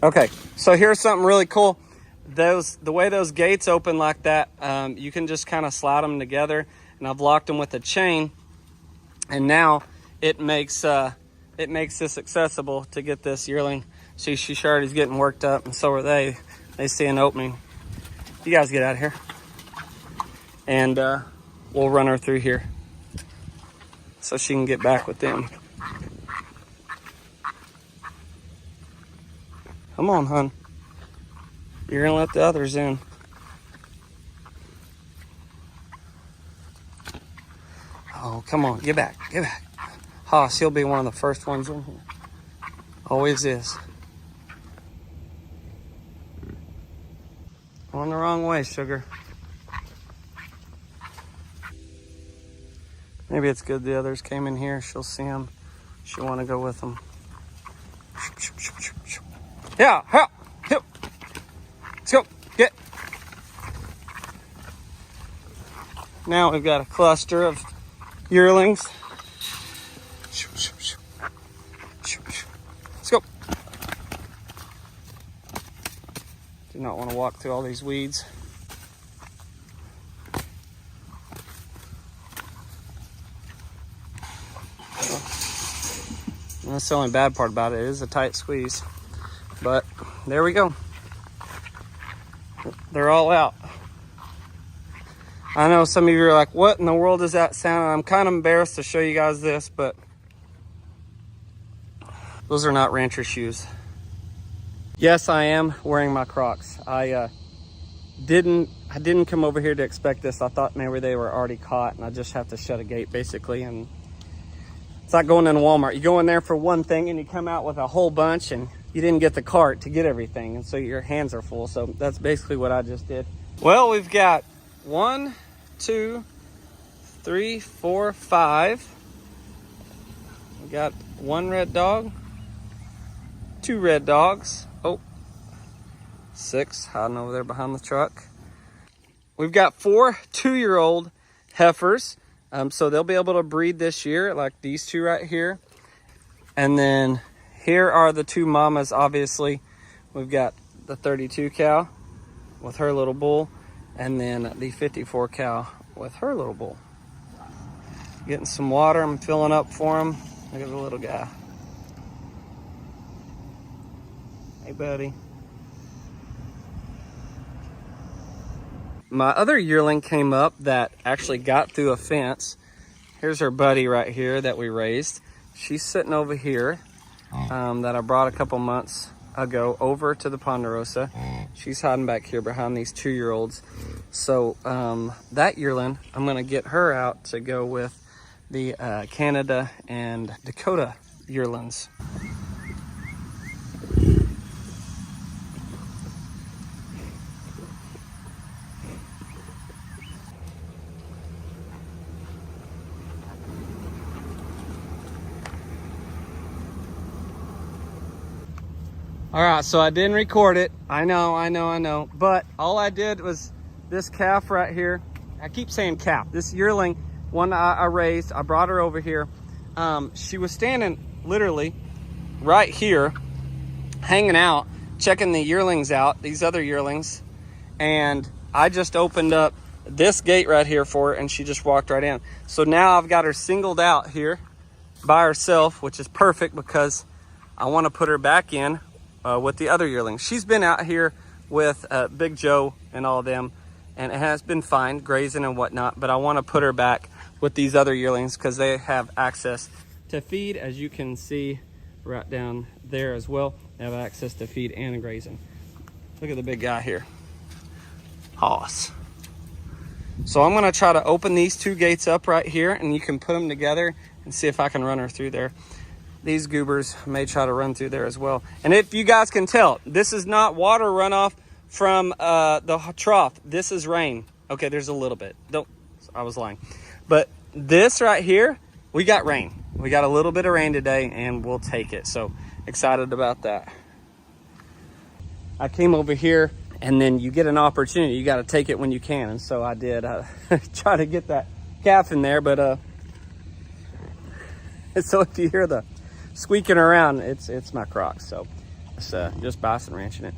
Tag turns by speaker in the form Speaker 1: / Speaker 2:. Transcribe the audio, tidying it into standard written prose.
Speaker 1: Okay, so here's something really cool. The way those gates open like that, you can just kind of slide them together, and I've locked them with a chain, and now it makes this accessible to get this yearling. See, she already is getting worked up, and so are they. They see an opening. You guys get out of here, and we'll run her through here so she can get back with them. Come on, hun. You're gonna let the others in. Oh, come on, get back, get back. Haas, he'll be one of the first ones in here. Always is. Going the wrong way, sugar. Maybe it's good the others came in here. She'll see them. She'll want to go with them. Yeah, help, help. Let's go, get. Now we've got a cluster of yearlings. Let's go. Do not want to walk through all these weeds. And that's the only bad part about it. It is a tight squeeze. But there we go. They're all out. I know some of you are like, what in the world does that sound? I'm kind of embarrassed to show you guys this, but those are not rancher shoes. Yes, I am wearing my Crocs. I didn't come over here to expect this. I thought maybe they were already caught and I just have to shut a gate basically. And it's like going in Walmart. You go in there for one thing and you come out with a whole bunch and you didn't get the cart to get everything. And so your hands are full. So that's basically what I just did. Well, we've got 1, 2, 3, 4, 5. We got 1 red dog, 2 red dogs. Oh, 6 hiding over there behind the truck. We've got 4 2-year-old heifers. So they'll be able to breed this year, like these 2 right here. And then here are the 2 mamas, obviously. We've got the 32 cow with her little bull, and then the 54 cow with her little bull. Getting some water, I'm filling up for him. Look at the little guy. Hey, buddy. My other yearling came up that actually got through a fence. Here's her buddy right here that we raised. She's sitting over here that I brought a couple months ago over to the Ponderosa. She's hiding back here behind these 2-year-olds. So that yearling, I'm gonna get her out to go with the Canada and Dakota yearlings. All right, so I didn't record it. I know. But all I did was this calf right here. I keep saying calf. This yearling, one I raised, I brought her over here. She was standing literally right here, hanging out, checking the yearlings out, these other yearlings. And I just opened up this gate right here for her and she just walked right in. So now I've got her singled out here by herself, which is perfect because I want to put her back in with the other yearlings. She's been out here with Big Joe and all of them, and it has been fine, grazing and whatnot, but I want to put her back with these other yearlings because they have access to feed, as you can see right down there as well. They have access to feed and grazing. Look at the big guy here. Hoss. So I'm going to try to open these 2 gates up right here, and you can put them together and see if I can run her through there. These goobers may try to run through there as well. And if you guys can tell, this is not water runoff from the trough. This is rain. Okay, there's a little bit. I was lying. But this right here, we got rain. We got a little bit of rain today, and we'll take it. So excited about that. I came over here, and then you get an opportunity. You got to take it when you can. And so I did. Try to get that calf in there, but so if you hear the squeaking around, it's my Crocs. So It's just Bison ranching it.